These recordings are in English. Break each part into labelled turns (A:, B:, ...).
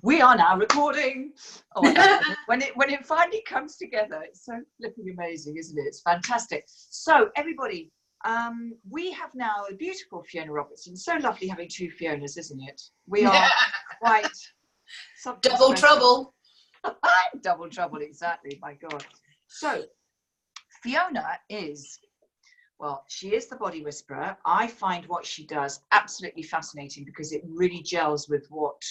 A: We are now recording. Oh, I love it. When it finally comes together, it's so flipping amazing, isn't it? It's fantastic. So everybody, we have now a beautiful Fiona Robertson. So lovely having two Fionas, isn't it? We are quite
B: double trouble.
A: Double trouble, exactly. My God. So Fiona is, well, she is the body whisperer. I find what she does absolutely fascinating because it really gels with what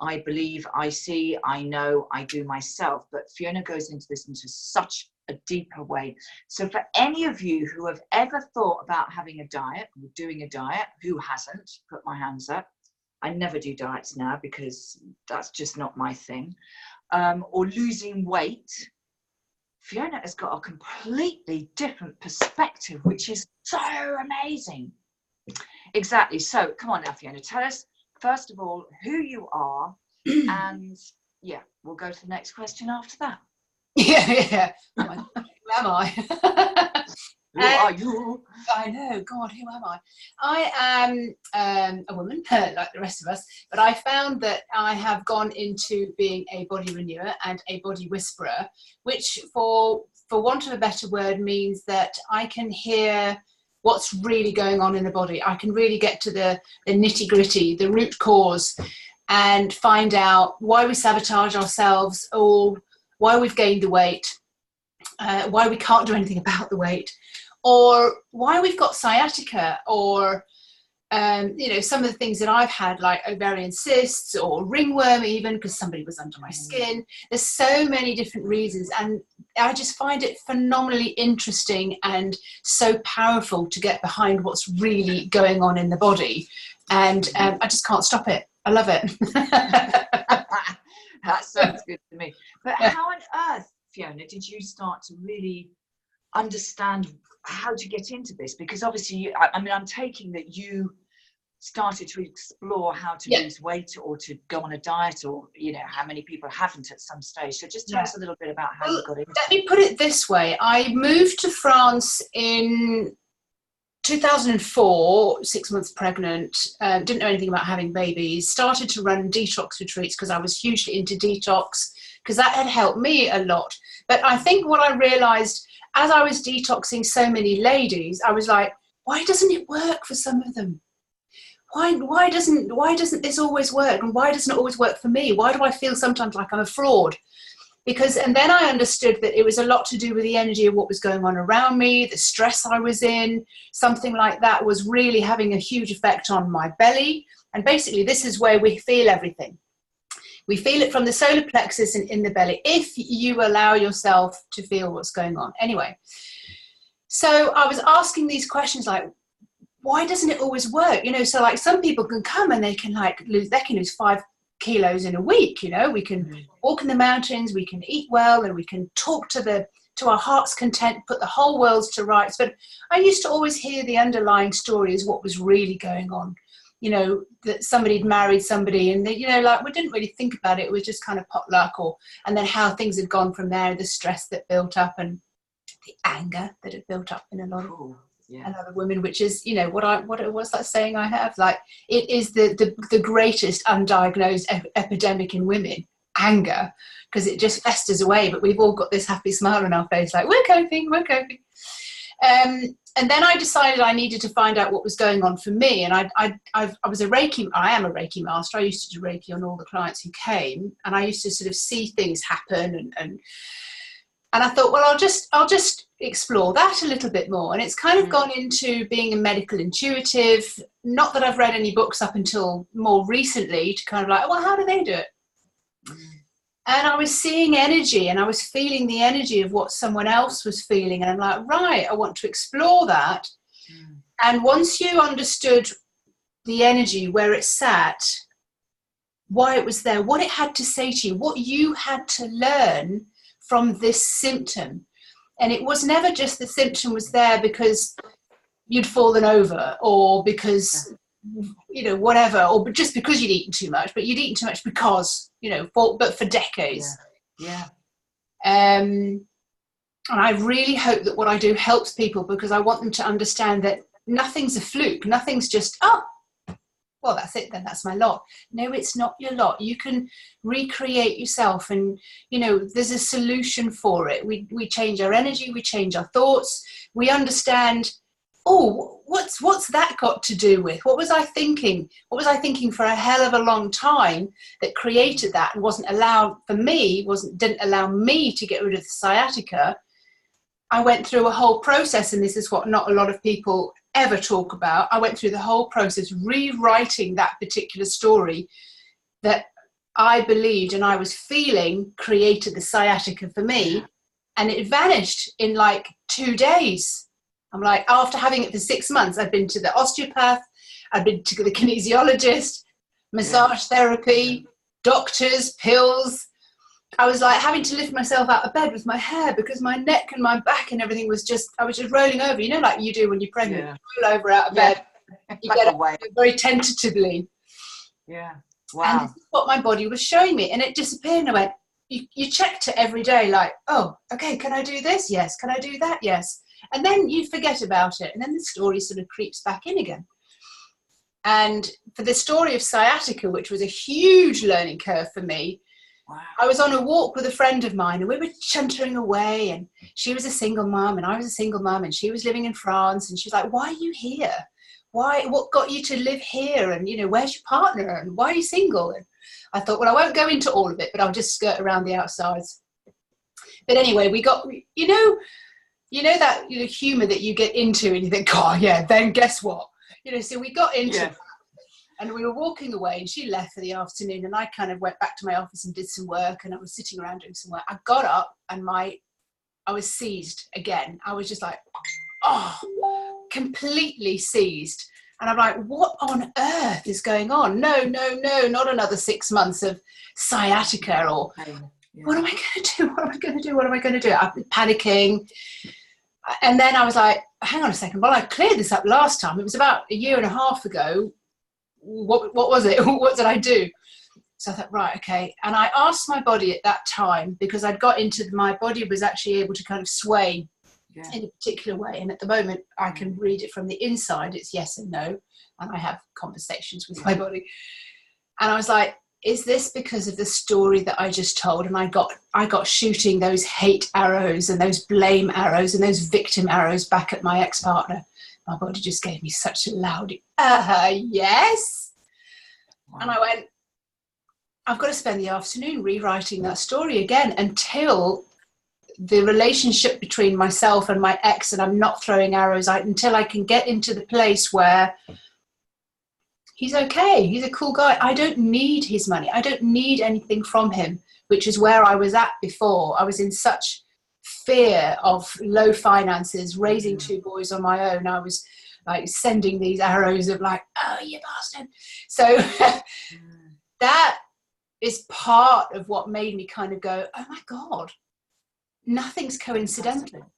A: I believe, I see, I know, I do myself. But Fiona goes into this into such a deeper way. So for any of you who have ever thought about having a diet, or doing a diet, who hasn't, put my hands up. I never do diets now because that's just not my thing. Or losing weight, Fiona has got a completely different perspective, which is so amazing. Exactly. So come on now, Fiona, tell us, first of all, who you are, and yeah, we'll go to the next question after that.
B: Yeah. Who am I?
A: Who are you?
B: I know, God, who am I? I am a woman, like the rest of us, but I found that I have gone into being a body renewer and a body whisperer, which, for want of a better word, means that I can hear what's really going on in the body. I can really get to the nitty-gritty, the root cause, and find out why we sabotage ourselves, or why we've gained the weight, why we can't do anything about the weight, or why we've got sciatica, or some of the things that I've had, like ovarian cysts or ringworm, even because somebody was under my skin. There's so many different reasons, and I just find it phenomenally interesting and so powerful to get behind what's really going on in the body, and I just can't stop it. I love it.
A: That sounds good to me. But how on earth, Fiona, did you start to really understand how to get into this? Because obviously, I'm taking that you started to explore how to lose weight or to go on a diet, or how many people haven't at some stage. So just tell us a little bit about how you got into it.
B: Let me put it this way. I moved to France in 2004, 6 months pregnant, didn't know anything about having babies, started to run detox retreats because I was hugely into detox, because that had helped me a lot. But I think what I realized as I was detoxing so many ladies, I was like, why doesn't it work for some of them? Why doesn't this always work? And why doesn't it always work for me? Why do I feel sometimes like I'm a fraud? And then I understood that it was a lot to do with the energy of what was going on around me, the stress I was in. Something like that was really having a huge effect on my belly. And basically, this is where we feel everything. We feel it from the solar plexus and in the belly, if you allow yourself to feel what's going on. Anyway, so I was asking these questions like, why doesn't it always work? So like some people can come and they can lose 5 kilos in a week. We can walk in the mountains, we can eat well, and we can talk to our heart's content, put the whole world to rights. But I used to always hear the underlying story is what was really going on. That somebody had married somebody, and they, we didn't really think about it. It was just kind of potluck, and then how things had gone from there, the stress that built up and the anger that had built up in a lot of women, which is, what was that saying I have? Like, it is the greatest undiagnosed epidemic in women, anger, because it just festers away. But we've all got this happy smile on our face, like, we're coping. And then I decided I needed to find out what was going on for me. And I was I am a Reiki master. I used to do Reiki on all the clients who came, and I used to sort of see things happen. And I thought, well, I'll just explore that a little bit more. And it's kind of gone into being a medical intuitive. Not that I've read any books up until more recently to kind of like, well, how do they do it? And I was seeing energy, and I was feeling the energy of what someone else was feeling. And I'm like, right, I want to explore that. And once you understood the energy, where it sat, why it was there, what it had to say to you, what you had to learn from this symptom. And it was never just the symptom was there because you'd fallen over, or because whatever, or just because you'd eaten too much, but you'd eaten too much because, for decades. And I really hope that what I do helps people, because I want them to understand that nothing's a fluke. Nothing's just, well, that's it then, that's my lot. No, it's not your lot. You can recreate yourself, and you know, there's a solution for it. We change our energy, we change our thoughts, we understand, oh, what's that got to do with? What was I thinking? What was I thinking for a hell of a long time that created that and didn't allow me to get rid of the sciatica? I went through a whole process, and this is what not a lot of people ever talk about. I went through the whole process rewriting that particular story that I believed and I was feeling created the sciatica for me, and it vanished in like 2 days. I'm like, after having it for 6 months, I've been to the osteopath, I've been to the kinesiologist, massage therapy, doctors, pills. I was like having to lift myself out of bed with my hair because my neck and my back and everything was just, I was just rolling over, you know, like you do when you're pregnant.
A: Yeah.
B: You roll over out of bed, you
A: Like
B: get
A: a wave.
B: up very tentatively.
A: Yeah.
B: And
A: Wow.
B: this is what my body was showing me, and it disappeared, and I went, you checked it every day, like, oh, okay, can I do this? Yes. Can I do that? Yes. And then you forget about it, and then the story sort of creeps back in again. And for the story of sciatica, which was a huge learning curve for me,
A: Wow.
B: I was on a walk with a friend of mine, and we were chuntering away, and she was a single mum and I was a single mum, and she was living in France, and she's like, why are you here? What got you to live here? And, you know, where's your partner? And why are you single? And I thought, well, I won't go into all of it, but I'll just skirt around the outsides. But anyway, we got, you know that, you know, humor that you get into and you think, oh yeah, then guess what? You know, so we got into that, and we were walking away, and she left for the afternoon, and I kind of went back to my office and did some work, and I was sitting around doing some work. I got up, and I was seized again. I was just like, oh, completely seized. And I'm like, what on earth is going on? No, not another 6 months of sciatica, or what am I going to do? What am I going to do? What am I going to do? I've been panicking. And then I was like, hang on a second. Well, I cleared this up last time. It was about a year and a half ago. What was it? What did I do? So I thought, right, okay. And I asked my body at that time, because I'd got into, my body was actually able to kind of sway in a particular way. And at the moment, I can read it from the inside. It's yes and no. And I have conversations with my body. And I was like, is this because of the story that I just told? And I got shooting those hate arrows and those blame arrows and those victim arrows back at my ex-partner. My body just gave me such a loud, yes. Wow. And I went, I've got to spend the afternoon rewriting that story again until the relationship between myself and my ex, and I'm not throwing arrows out, until I can get into the place where he's okay. He's a cool guy. I don't need his money. I don't need anything from him, which is where I was at before. I was in such fear of low finances, raising 2 boys on my own. I was like sending these arrows of like, oh, you bastard. So that is part of what made me kind of go, oh my God, nothing's coincidental.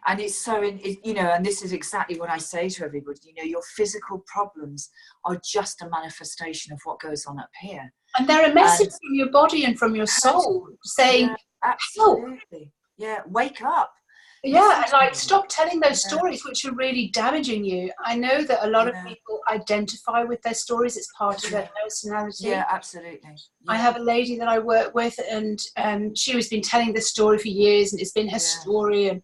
A: And it's so, you know, and this is exactly what I say to everybody, you know, your physical problems are just a manifestation of what goes on up here.
B: And they're a message from your body and from your soul saying,
A: absolutely. Yeah, wake up.
B: Yeah, and like stop telling those stories which are really damaging you. I know that a lot of people identify with their stories. It's part of their personality.
A: Yeah, absolutely. Yeah.
B: I have a lady that I work with, and she has been telling this story for years, and it's been her story. And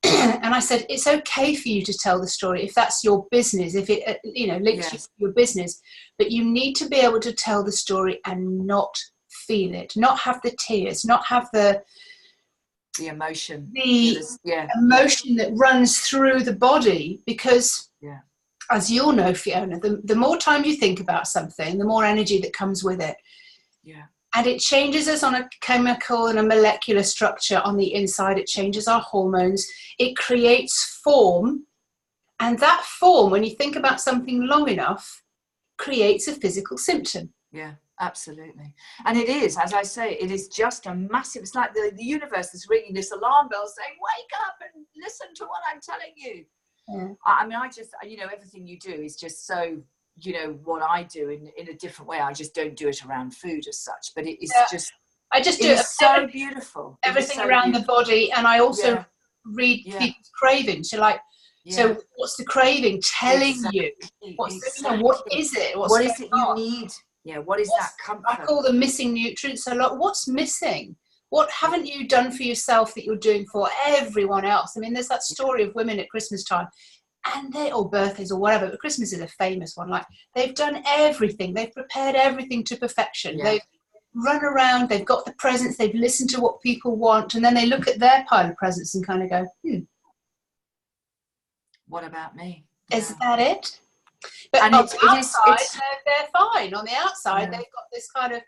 B: and I said, it's okay for you to tell the story if that's your business, if it links you to your business, but you need to be able to tell the story and not feel it, not have the tears, not have the
A: emotion,
B: emotion that runs through the body, because as you'll know, Fiona, the more time you think about something, the more energy that comes with it. And it changes us on a chemical and a molecular structure on the inside. It changes our hormones. It creates form. And that form, when you think about something long enough, creates a physical symptom.
A: Yeah, absolutely. And it is, as I say, it is just a massive, it's like the universe is ringing this alarm bell saying, wake up and listen to what I'm telling you. Yeah. I mean, I just, you know, everything you do is just so, you know, what I do in a different way. I just don't do it around food as such, but it is just,
B: I just do it
A: so beautiful.
B: Everything around the body. And I also read people's cravings. So like, So what's the craving telling you? What's what is it?
A: What is it you need? Yeah, what is that comfort?
B: I call them missing nutrients a lot. What's missing? What haven't you done for yourself that you're doing for everyone else? I mean, there's that story of women at Christmas time, and or birthdays or whatever, but Christmas is a famous one. Like, they've done everything. They've prepared everything to perfection. They've run around, they've got the presents, they've listened to what people want, and then they look at their pile of presents and kind of go,
A: what about me?
B: Is that it? But on the outside, they're fine. On the outside, they've got this kind of...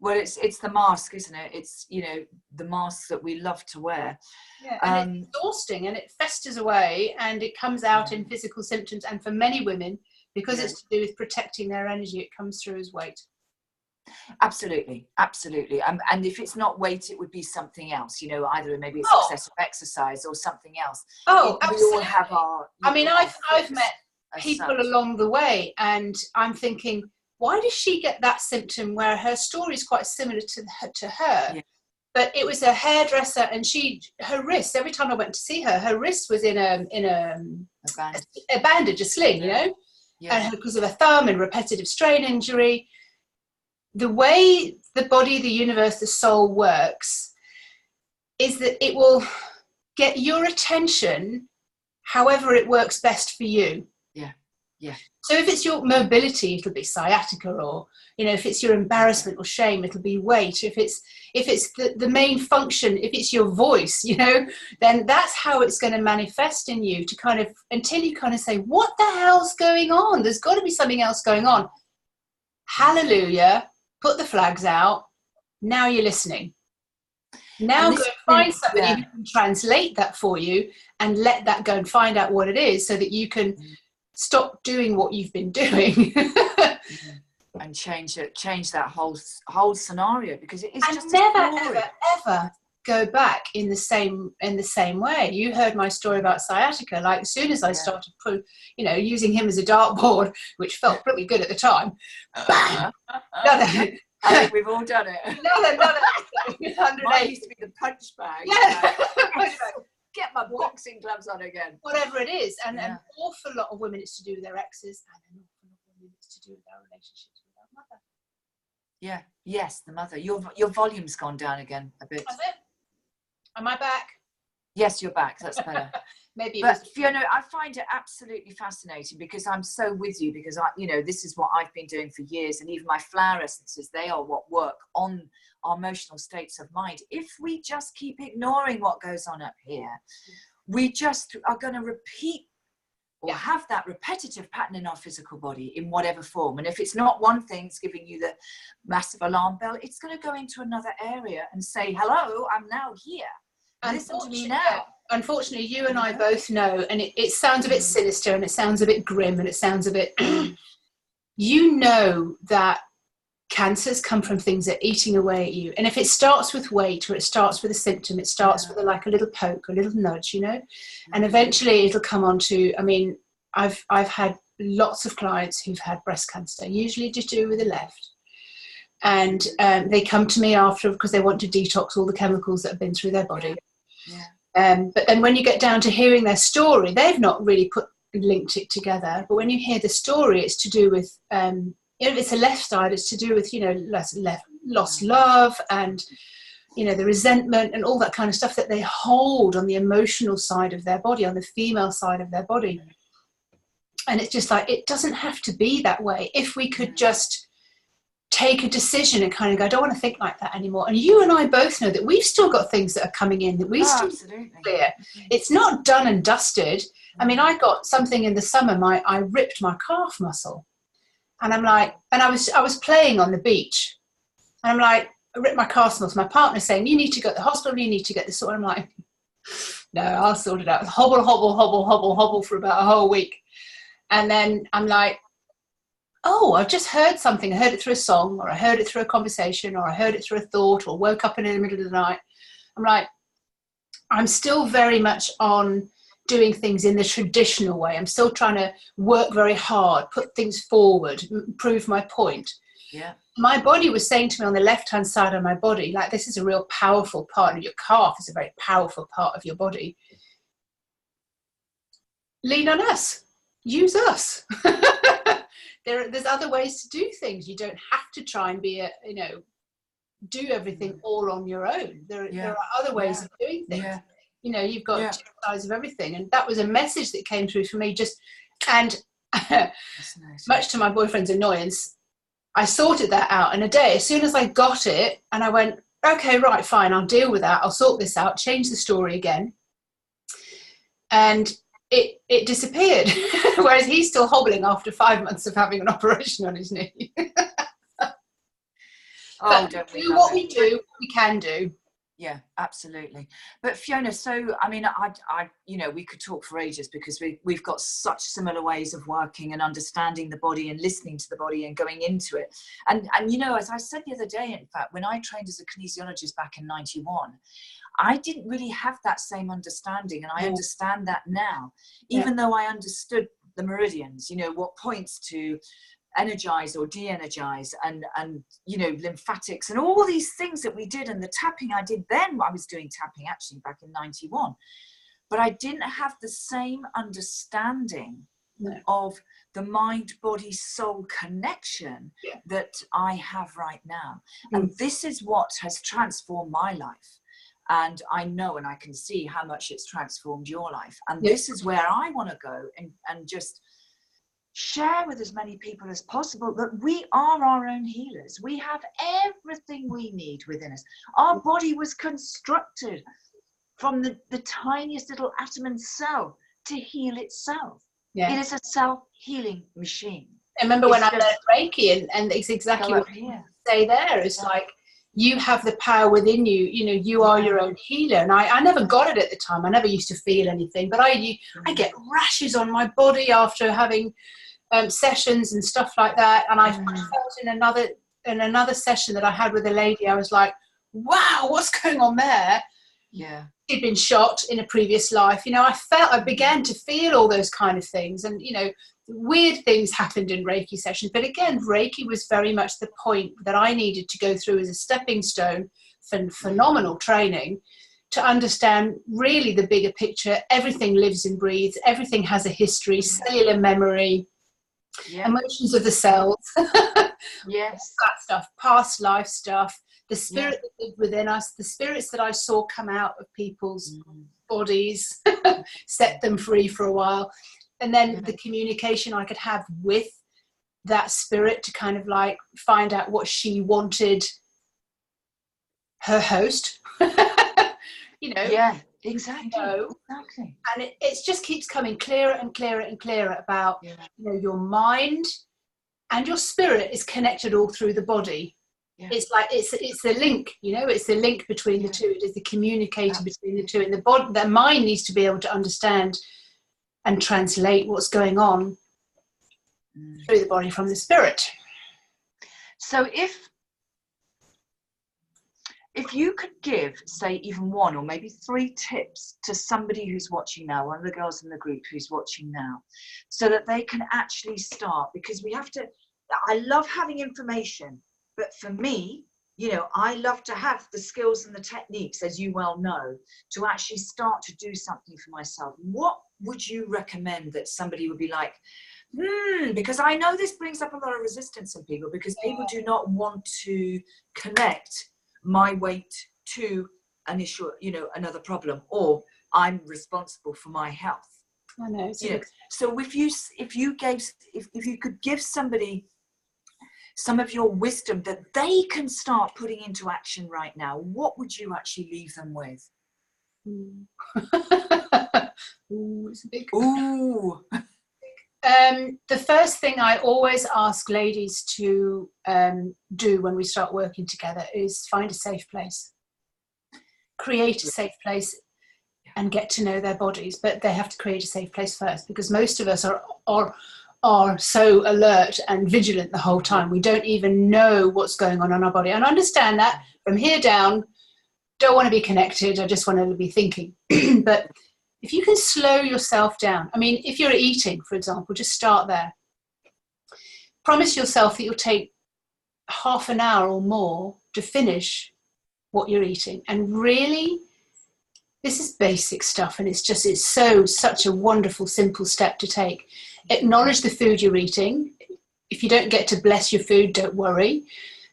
A: Well, it's the mask, isn't it? It's, you know, the masks that we love to wear.
B: Yeah, and it's exhausting, and it festers away, and it comes out in physical symptoms. And for many women, because it's to do with protecting their energy, it comes through as weight.
A: Absolutely, absolutely. And if it's not weight, it would be something else. You know, either maybe it's excessive exercise or something else.
B: Oh, absolutely.
A: We all have our...
B: I mean, I've met people along the way, and I'm thinking, why does she get that symptom where her story is quite similar to her? Yeah. But it was a hairdresser, and her wrist, every time I went to see her, her wrist was in a bandage, a sling, you know, and because of a thumb and repetitive strain injury. The way the body, the universe, the soul works is that it will get your attention however it works best for you. Yeah. So if it's your mobility, it'll be sciatica, or, you know, if it's your embarrassment or shame, it'll be weight. If it's the main function, if it's your voice, you know, then that's how it's going to manifest in you, to kind of, until you kind of say, what the hell's going on? There's got to be something else going on. Hallelujah. Put the flags out. Now you're listening. Now go and find somebody who can translate that for you, and let that go and find out what it is, so that you can stop doing what you've been doing
A: and change that whole scenario, because it is
B: and
A: just
B: never ever go back in the same way. You heard my story about sciatica. Like, as soon as I started using him as a dartboard, which felt pretty good at the time, bang,
A: I think we've all done it.
B: Another
A: Mine used to be the punch bag. Get my boxing gloves on again.
B: Whatever it is. And an awful lot of women, it's to do with their exes, and an awful lot of women, it's to do with their relationships with their mother.
A: Yeah. Yes, the mother. Your volume's gone down again a bit.
B: Has it? Am I back?
A: Yes, you're back. That's better.
B: Maybe.
A: But Fiona, I find it absolutely fascinating, because I'm so with you, because this is what I've been doing for years, and even my flower essences, they are what work on our emotional states of mind. If we just keep ignoring what goes on up here, we just are going to repeat or have that repetitive pattern in our physical body in whatever form. And if it's not one thing, it's giving you the massive alarm bell, it's going to go into another area and say, hello, I'm now here. Listen to me now.
B: Unfortunately, you and I both know, and it sounds a bit sinister, and it sounds a bit grim, and it sounds a bit, you know that cancers come from things that are eating away at you. And if it starts with weight, or it starts with a symptom, it starts with like a little poke, a little nudge, you know, and eventually it'll come on to, I mean, I've had lots of clients who've had breast cancer, usually to do with the left. And they come to me after, because they want to detox all the chemicals that have been through their body. But then when you get down to hearing their story, they've not really linked it together. But when you hear the story, it's to do with, if it's a left side, it's to do with, lost love, and, the resentment and all that kind of stuff that they hold on the emotional side of their body, on the female side of their body. And it's just like, it doesn't have to be that way. If we could just take a decision and kind of go, I don't want to think like that anymore. And you and I both know that we've still got things that are coming in that we still clear. It's not done and dusted. I mean, I got something in the summer, I ripped my calf muscle. And I'm like, and I was playing on the beach. And I'm like, I ripped my calf muscle. My partner's saying, you need to go to the hospital, you need to get this sorted. I'm like, no, I'll sort it out. Hobble, hobble, hobble, hobble, hobble for about a whole week. And then I'm like, oh, I've just heard something. I heard it through a song, or I heard it through a conversation, or I heard it through a thought, or woke up in the middle of the night. I'm like, I'm still very much on doing things in the traditional way. I'm still trying to work very hard, put things forward, prove my point.
A: Yeah.
B: My body was saying to me on the left-hand side of my body, like, this is a real powerful part of your calf. Is a very powerful part of your body. lean on us, use us. There's other ways to do things. You don't have to try and be do everything all on your own. There are other ways of doing things. You've got two sides of everything. And that was a message that came through for me and much to my boyfriend's annoyance, I sorted that out in a day. As soon as I got it and I went, okay, right, fine, I'll deal with that. I'll sort this out, change the story again. And it disappeared. Whereas he's still hobbling after 5 months of having an operation on his knee. Don't we do what we do, we can do.
A: Yeah, absolutely. But Fiona, so I mean, I we could talk for ages because we've got such similar ways of working and understanding the body and listening to the body and going into it. And as I said the other day, in fact, when I trained as a kinesiologist back in '91, I didn't really have that same understanding, and I understand that now, even though I understood the meridians, what points to energize or de-energize and lymphatics and all these things that we did, and the tapping I did then. I was doing tapping actually back in '91, but I didn't have the same understanding of the mind body soul connection that I have right now. And this is what has transformed my life, and I know and I can see how much it's transformed your life. And this is where I want to go and just share with as many people as possible that we are our own healers. We have everything we need within us. Our body was constructed from the tiniest little atom and cell to heal itself. It is a self-healing machine.
B: I remember when I learned Reiki, and it's exactly what you say there. It's like, you have the power within you. You are your own healer. And I never got it at the time. I never used to feel anything, but I get rashes on my body after having sessions and stuff like that. And I felt in another session that I had with a lady, I was like, wow, what's going on there?
A: Yeah.
B: She'd been shot in a previous life. I began to feel all those kind of things, and weird things happened in Reiki sessions. But again, Reiki was very much the point that I needed to go through as a stepping stone for phenomenal training, to understand really the bigger picture. Everything lives and breathes. Everything has a history, cellular memory, emotions of the cells.
A: Yes.
B: That stuff, past life stuff, the spirit that lived within us, the spirits that I saw come out of people's bodies, set them free for a while. And then the communication I could have with that spirit to kind of like find out what she wanted her host.
A: Yeah, exactly. Exactly.
B: And it just keeps coming clearer and clearer and clearer about your mind and your spirit is connected all through the body. It's like it's the link, it's the link between the two. It is the communicator between the two, and the body, the mind needs to be able to understand and translate what's going on through the body from the spirit.
A: So if you could give, say, even one or maybe 3 tips to somebody who's watching now, one of the girls in the group who's watching now, so that they can actually start, because I love having information, but for me, I love to have the skills and the techniques, as you well know, to actually start to do something for myself. What would you recommend that somebody would be like, because I know this brings up a lot of resistance in people, because people do not want to connect my weight to an issue, another problem, or I'm responsible for my health.
B: I know.
A: So if you could give somebody some of your wisdom that they can start putting into action right now, what would you actually leave them with?
B: It's a big. The first thing I always ask ladies to do when we start working together is find a safe place. Create a safe place and get to know their bodies, but they have to create a safe place first, because most of us are so alert and vigilant the whole time. We don't even know what's going on in our body. And I understand that from here down, don't want to be connected. I just want to be thinking. But if you can slow yourself down, I mean, if you're eating, for example, just start there. Promise yourself that you'll take half an hour or more to finish what you're eating, and really This is basic stuff, and it's such a wonderful, simple step to take. Acknowledge the food you're eating. If you don't get to bless your food, don't worry.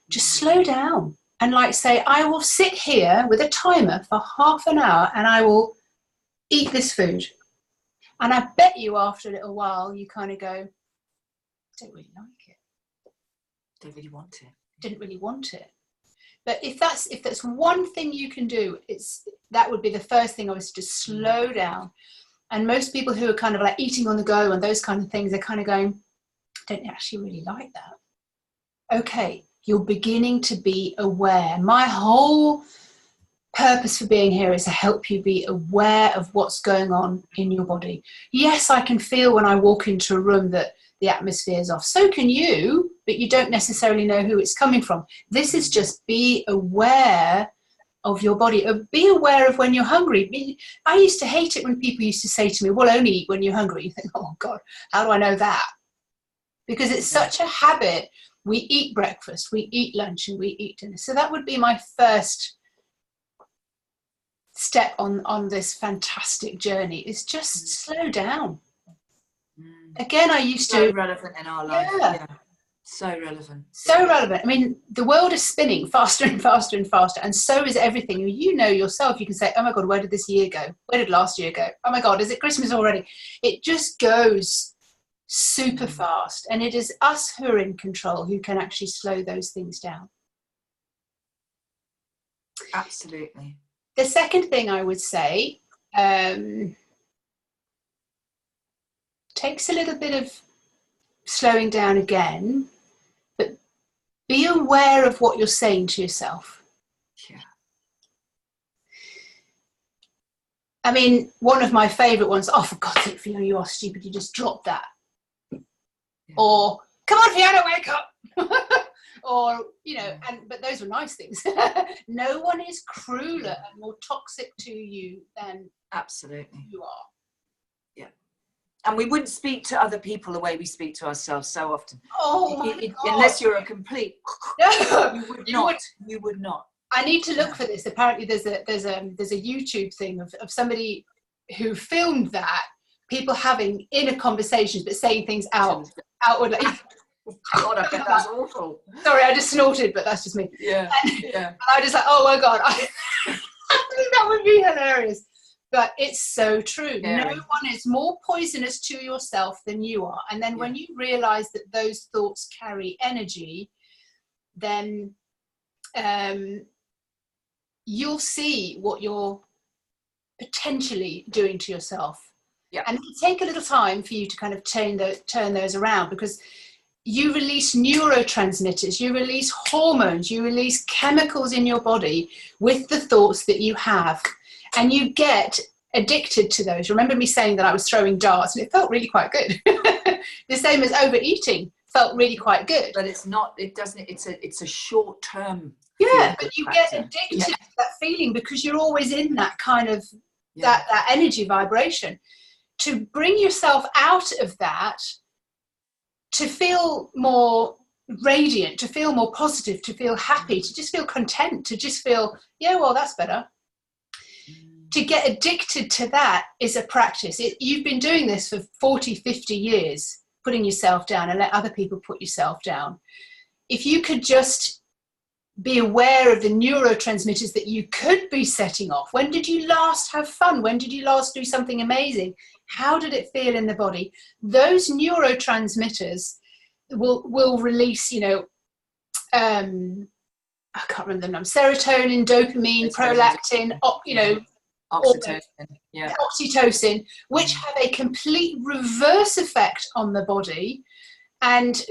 B: Just slow down and say, I will sit here with a timer for half an hour and I will eat this food. And I bet you after a little while, you kind of go, I don't really like it.
A: Don't really want it.
B: Didn't really want it. But if that's one thing you can do, that would be the first thing, I was to slow down. And most people who are kind of eating on the go and those kind of things, they're kind of going, I don't actually really like that. Okay, you're beginning to be aware. My whole purpose for being here is to help you be aware of what's going on in your body. Yes, I can feel when I walk into a room that the atmosphere is off. So can you, but you don't necessarily know who it's coming from. This is just be aware of your body. Be aware of when you're hungry. I used to hate it when people used to say to me, well, only eat when you're hungry. You think, oh God, how do I know that? Because it's such a habit. We eat breakfast, we eat lunch, and we eat dinner. So that would be my first step on this fantastic journey, is just slow down. Again, I used to...
A: So relevant in our life. Yeah. So relevant.
B: So relevant. I mean, the world is spinning faster and faster and faster, and so is everything. You know yourself, you can say, oh my God, where did this year go? Where did last year go? Oh my God, is it Christmas already? It just goes super fast, and it is us who are in control, who can actually slow those things down.
A: Absolutely.
B: The second thing I would say takes a little bit of slowing down again, but be aware of what you're saying to yourself.
A: Yeah.
B: I mean, one of my favourite ones, oh, for God's sake, Fiona, you are stupid, you just dropped that. Yeah. Or, come on, Fiona, wake up. Or, but those were nice things. No one is crueler and more toxic to you than
A: absolutely
B: you are.
A: Yeah. And we wouldn't speak to other people the way we speak to ourselves so often.
B: Oh, my God.
A: Unless you're a complete... You would not.
B: I need to look for this. Apparently there's a YouTube thing of somebody who filmed that, people having inner conversations but saying things outwardly.
A: God, I bet that's awful.
B: Sorry, I just snorted, but that's just me.
A: Yeah.
B: And I just oh my God, I think that would be hilarious. But it's so true.
A: Scary.
B: No one is more poisonous to yourself than you are. And then when you realize that those thoughts carry energy, then you'll see what you're potentially doing to yourself.
A: Yeah.
B: And it'll take a little time for you to kind of turn those around, because you release neurotransmitters, you release hormones, you release chemicals in your body with the thoughts that you have, and you get addicted to those. Remember me saying that I was throwing darts and it felt really quite good. The same as overeating felt really quite good.
A: But it's not, it's a short term.
B: Yeah, but you get addicted to that feeling because you're always in that kind of that energy vibration. To bring yourself out of that, to feel more radiant, to feel more positive, to feel happy, to just feel content, to just feel, well, that's better. To get addicted to that is a practice. You've been doing this for 40, 50 years, putting yourself down and let other people put yourself down. If you could just be aware of the neurotransmitters that you could be setting off. When did you last have fun? When did you last do something amazing? How did it feel in the body? Those neurotransmitters will release, I can't remember the name, serotonin, dopamine, prolactin, oxytocin, which have a complete reverse effect on the body. And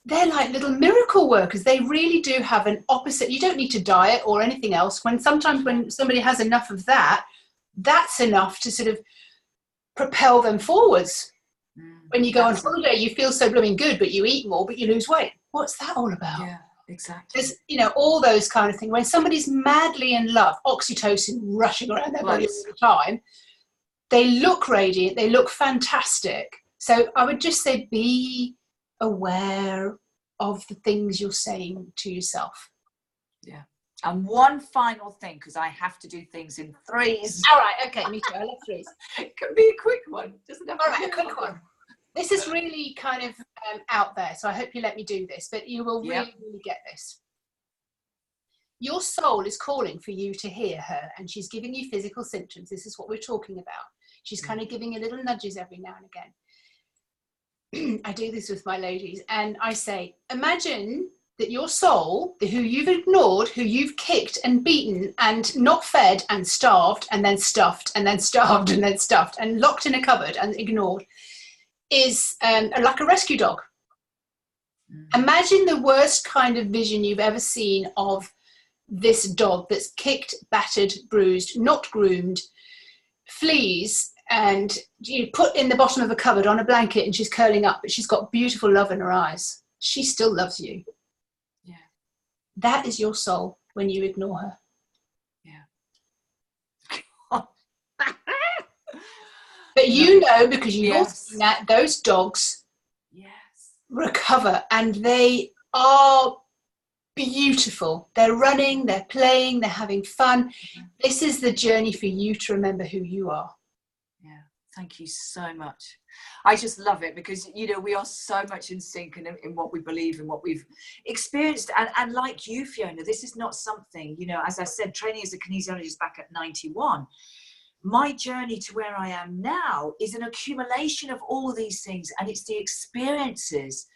B: they're like little miracle workers. They really do have an opposite. You don't need to diet or anything else. Sometimes when somebody has enough of that, that's enough to sort of propel them forwards. When you go on holiday, you feel so blooming good, but you eat more, but you lose weight. What's that all about?
A: Yeah, exactly.
B: There's, all those kind of things. When somebody's madly in love, oxytocin rushing around their body all the time, they look radiant, they look fantastic. So I would just say be aware of the things you're saying to yourself.
A: Yeah. And one final thing, because I have to do things in threes.
B: All right, okay, me too. I love threes.
A: It can be a quick one. Doesn't have
B: All
A: to
B: right,
A: be
B: a quick one. This is really kind of out there, so I hope you let me do this, but you will really, really get this. Your soul is calling for you to hear her, and she's giving you physical symptoms. This is what we're talking about. She's kind of giving you little nudges every now and again. I do this with my ladies, and I say, imagine that your soul, who you've ignored, who you've kicked and beaten and not fed and starved and then stuffed and then starved and then stuffed and locked in a cupboard and ignored, is like a rescue dog. Imagine the worst kind of vision you've ever seen of this dog that's kicked, battered, bruised, not groomed, fleas, and you put in the bottom of a cupboard on a blanket and she's curling up, but she's got beautiful love in her eyes. She still loves you.
A: Yeah.
B: That is your soul when you ignore her.
A: Yeah.
B: But you know, because you've also seen that, those dogs recover, and they are beautiful. They're running, they're playing, they're having fun. This is the journey for you to remember who you are.
A: Yeah, thank you so much. I just love it because, you know, we are so much in sync in what we believe and what we've experienced. And like you, Fiona, this is not something, you know, as I said, training as a kinesiologist back at 91, my journey to where I am now is an accumulation of all these things. And it's the experiences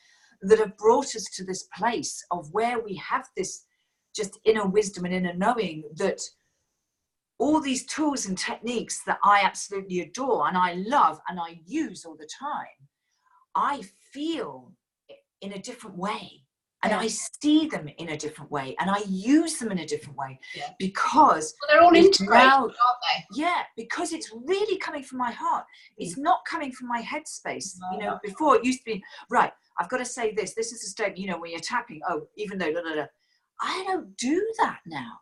A: that have brought us to this place of where we have this just inner wisdom and inner knowing that all these tools and techniques that I absolutely adore and I love and I use all the time, I feel in a different way. And I see them in a different way, and I use them in a different way because
B: they're all integrated, aren't they?
A: Yeah, because it's really coming from my heart. It's not coming from my headspace. You know, before it used to be, right, I've got to say this. This is a statement, you know, when you're tapping, oh, even though, I don't do that now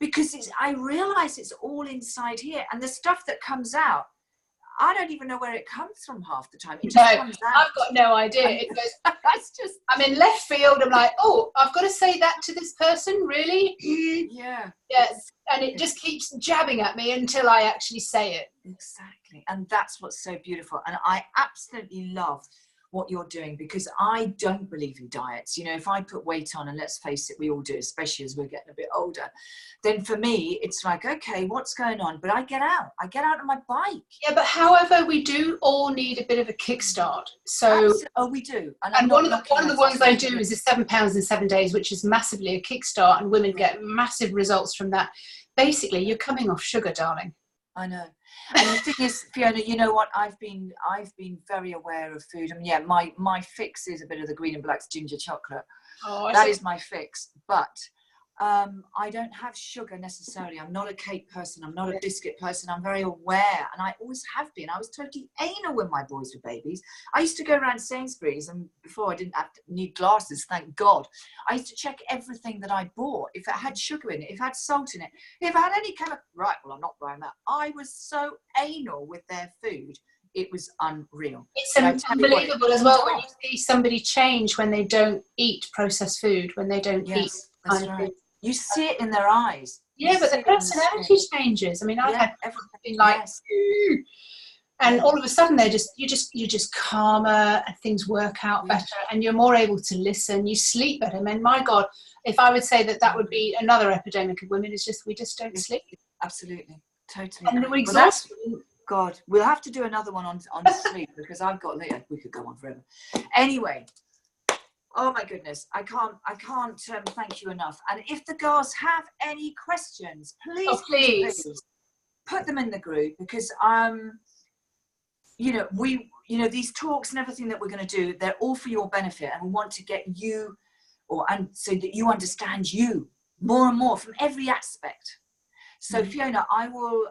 A: because I realize it's all inside here. And the stuff that comes out, I don't even know where it comes from half the time. It just comes out.
B: I've got no idea. It goes, I'm in left field. I'm like, oh, I've got to say that to this person, really?
A: Yeah.
B: Yes. And it just keeps jabbing at me until I actually say it.
A: Exactly. And that's what's so beautiful. And I absolutely love what you're doing because I don't believe in diets. You know, if I put weight on, and let's face it, we all do, especially as we're getting a bit older, then for me, it's like, okay, what's going on? But I get out on my bike.
B: Yeah, but however, we do all need a bit of a kickstart. So,
A: we do.
B: And one of the ones I do is the 7 pounds in 7 days, which is massively a kickstart, and women get massive results from that. Basically, you're coming off sugar, darling.
A: I know. And the thing is, Fiona, you know what? I've been very aware of food. I mean, yeah, my fix is a bit of the green and black's ginger chocolate. Oh, that is my fix. But I don't have sugar necessarily. I'm not a cake person. I'm not a biscuit person. I'm very aware, and I always have been. I was totally anal when my boys were babies. I used to go around Sainsbury's, and before I didn't need glasses, thank God. I used to check everything that I bought. If it had sugar in it, if it had salt in it, if it had any chemical. Right, well, I'm not buying that. I was so anal with their food. It was unreal.
B: It's unbelievable as well when you see somebody change when they don't eat processed food, when they don't eat kind of food.
A: You see it in their eyes.
B: Yeah, but the personality changes. I mean, I've had everything like, and all of a sudden you're just calmer, and things work out better, and you're more able to listen. You sleep better. I mean, my God, if I would say that would be another epidemic of women, it's just we just don't sleep.
A: Absolutely, totally.
B: And we're exhausted.
A: God, we'll have to do another one on sleep because we could go on forever. Anyway. Oh my goodness, I can't thank you enough. And if the girls have any questions, please put them in the group because these talks and everything that we're going to do, they're all for your benefit, and we want to get you and so that you understand you more and more from every aspect. So Fiona, I will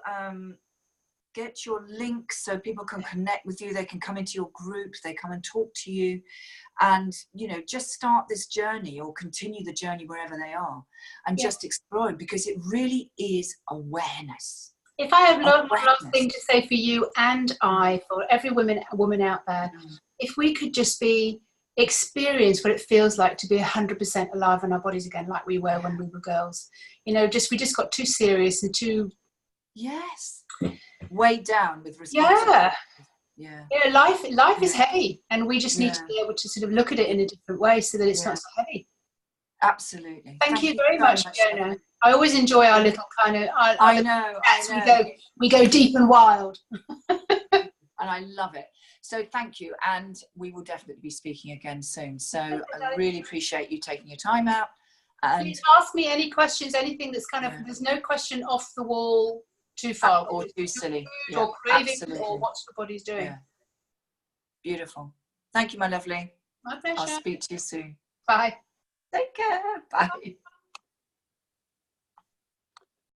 A: get your links so people can connect with you. They can come into your group, they come and talk to you, and just start this journey or continue the journey wherever they are, and just explore it, because it really is awareness.
B: If I have one last thing to say for you and for every woman out there, if we could just be experience what it feels like to be 100% alive in our bodies again, like we were when we were girls. You know, we just got too serious and too
A: weighed down with responsibility.
B: Yeah, life is heavy, and we just need to be able to sort of look at it in a different way so that it's not so heavy.
A: Absolutely.
B: Thank you very much, Fiona. I always enjoy our little kind of.
A: I know.
B: We go deep and wild.
A: And I love it. So thank you, and we will definitely be speaking again soon. So I really appreciate you taking your time out. And
B: please ask me any questions, anything that's kind of, there's no question off the wall too far
A: or too silly,
B: or craving, or what your body's doing.
A: Beautiful. Thank you, my lovely.
B: My pleasure.
A: I'll speak to you soon.
B: Bye.
A: Take care. Bye.